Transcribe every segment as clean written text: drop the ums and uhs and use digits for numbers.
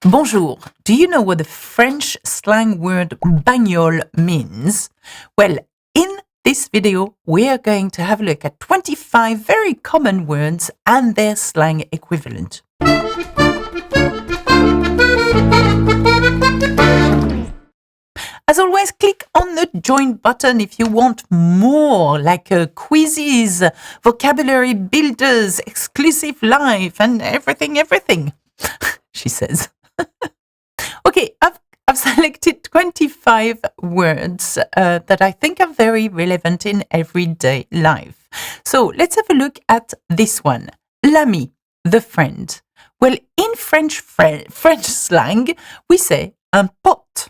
Bonjour. Do you know what the French slang word bagnole means? Well, in this video, we are going to have a look at 25 very common words and their slang equivalent. As always, click on the join button if you want more, like quizzes, vocabulary builders, exclusive life, and everything, she says. Okay, I've selected 25 words that I think are very relevant in everyday life. So let's have a look at this one. L'ami, the friend. Well, in French slang, we say un pote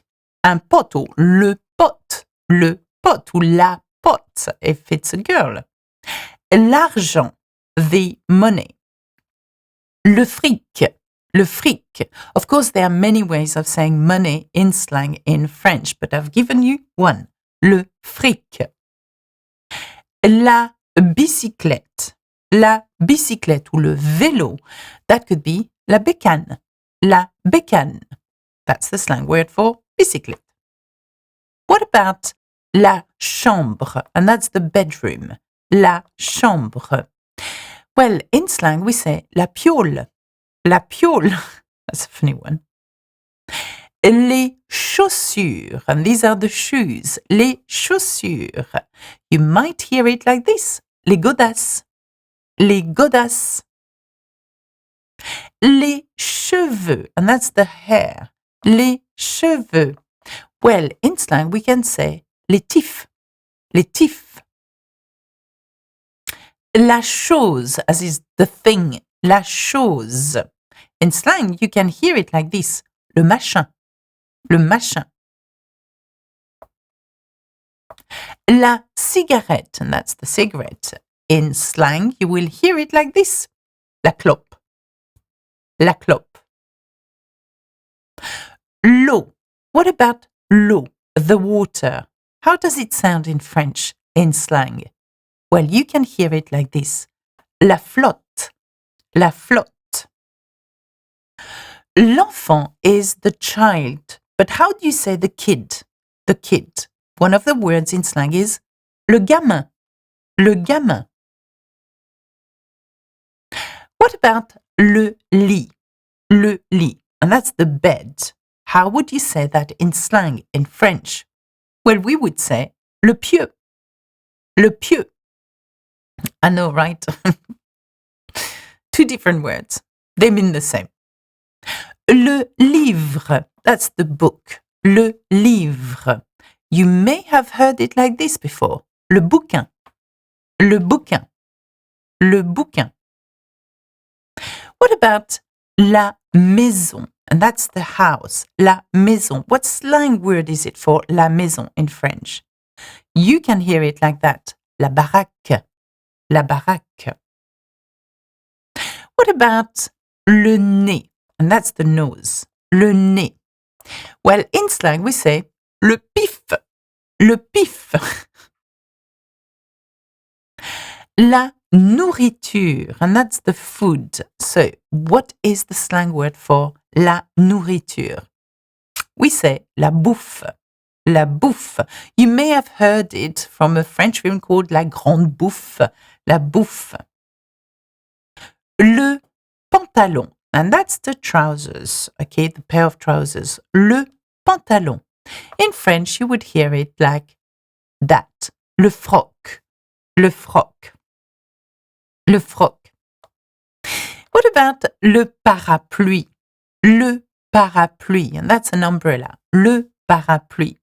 ou le pote ou la pote if it's a girl. L'argent, the money. Le fric. Of course, there are many ways of saying money in slang in French, but I've given you one. Le fric. La bicyclette. La bicyclette ou le vélo. That could be la bécane. La bécane. That's the slang word for bicyclette. What about la chambre? And that's the bedroom. La chambre. Well, in slang, we say la piole. La piole, that's a funny one. Les chaussures, and these are the shoes. Les chaussures. You might hear it like this. Les godasses. Les godasses. Les cheveux, and that's the hair. Les cheveux. Well, in slang, we can say les tifs. Les tifs. La chose, as is the thing. La chose. In slang, you can hear it like this. Le machin. Le machin. La cigarette, and that's the cigarette. In slang, you will hear it like this. La clope. La clope. L'eau. What about l'eau, the water? How does it sound in French, in slang? Well, you can hear it like this. La flotte. La flotte. L'enfant is the child, but how do you say the kid? The kid. One of the words in slang is le gamin. Le gamin. What about le lit? Le lit. And that's the bed. How would you say that in slang in French? Well, we would say le pieu. Le pieu. I know, right? Two different words. They mean the same. Le livre, that's the book. Le livre. You may have heard it like this before. Le bouquin. Le bouquin. Le bouquin. What about la maison? And that's the house. La maison. What slang word is it for la maison in French? You can hear it like that. La baraque. La baraque. What about le nez? And that's the nose. Le nez. Well, in slang, we say le pif. Le pif. La nourriture. And that's the food. So, what is the slang word for la nourriture? We say la bouffe. La bouffe. You may have heard it from a French film called La Grande Bouffe. La bouffe. Le pantalon. And that's the trousers, okay, the pair of trousers. Le pantalon. In French, you would hear it like that. Le froc. Le froc. Le froc. What about le parapluie? Le parapluie. And that's an umbrella. Le parapluie.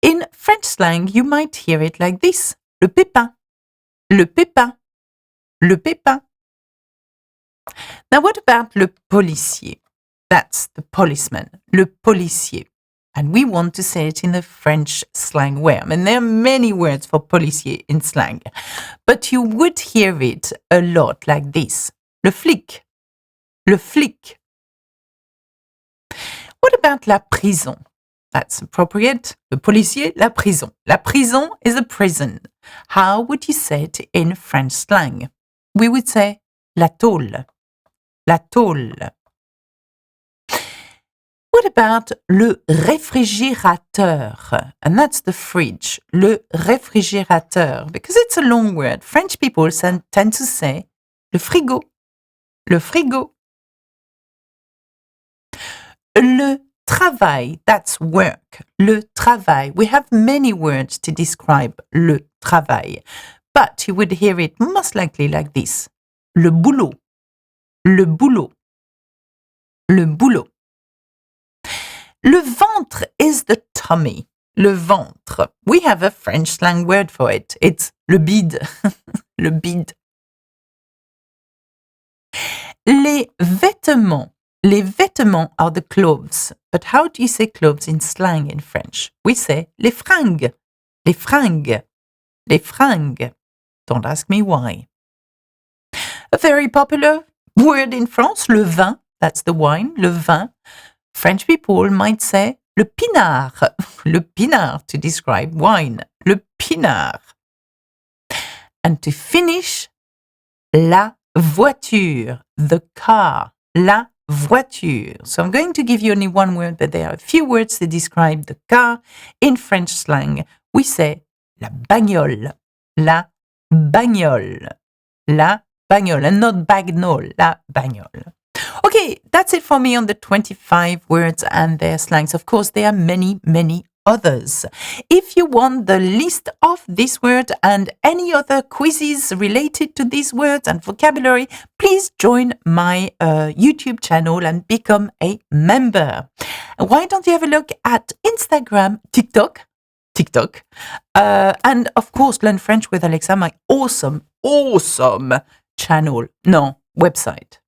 In French slang, you might hear it like this. Le pépin. Le pépin. Le pépin. Now, what about le policier? That's the policeman, le policier. And we want to say it in the French slang way. I mean, there are many words for policier in slang, but you would hear it a lot like this. Le flic, le flic. What about la prison? That's appropriate. Le policier, la prison. La prison is a prison. How would you say it in French slang? We would say la tôle. La tôle. What about le réfrigérateur? And that's the fridge. Le réfrigérateur. Because it's a long word. French people tend to say le frigo. Le frigo. Le travail, that's work. Le travail. We have many words to describe le travail. But you would hear it most likely like this. Le boulot. Le boulot. Le boulot. Le ventre is the tummy. Le ventre. We have a French slang word for it. It's le bide. Le bide. Les vêtements. Les vêtements are the clothes. But how do you say clothes in slang in French? We say les fringues. Les fringues. Les fringues. Don't ask me why. A very popular word in France, le vin. That's the wine, le vin. French people might say le pinard. Le pinard to describe wine. Le pinard. And to finish, la voiture. The car. La voiture. So I'm going to give you only one word, but there are a few words to describe the car. In French slang, we say la bagnole. La bagnole. La bagnole. And not bagnole. La bagnole. Okay, that's it for me on the 25 words and their slangs. Of course, there are many, many others. If you want the list of this word and any other quizzes related to these words and vocabulary, please join my YouTube channel and become a member. Why don't you have a look at Instagram, TikTok, and of course, Learn French with Alexa, my awesome channel, website.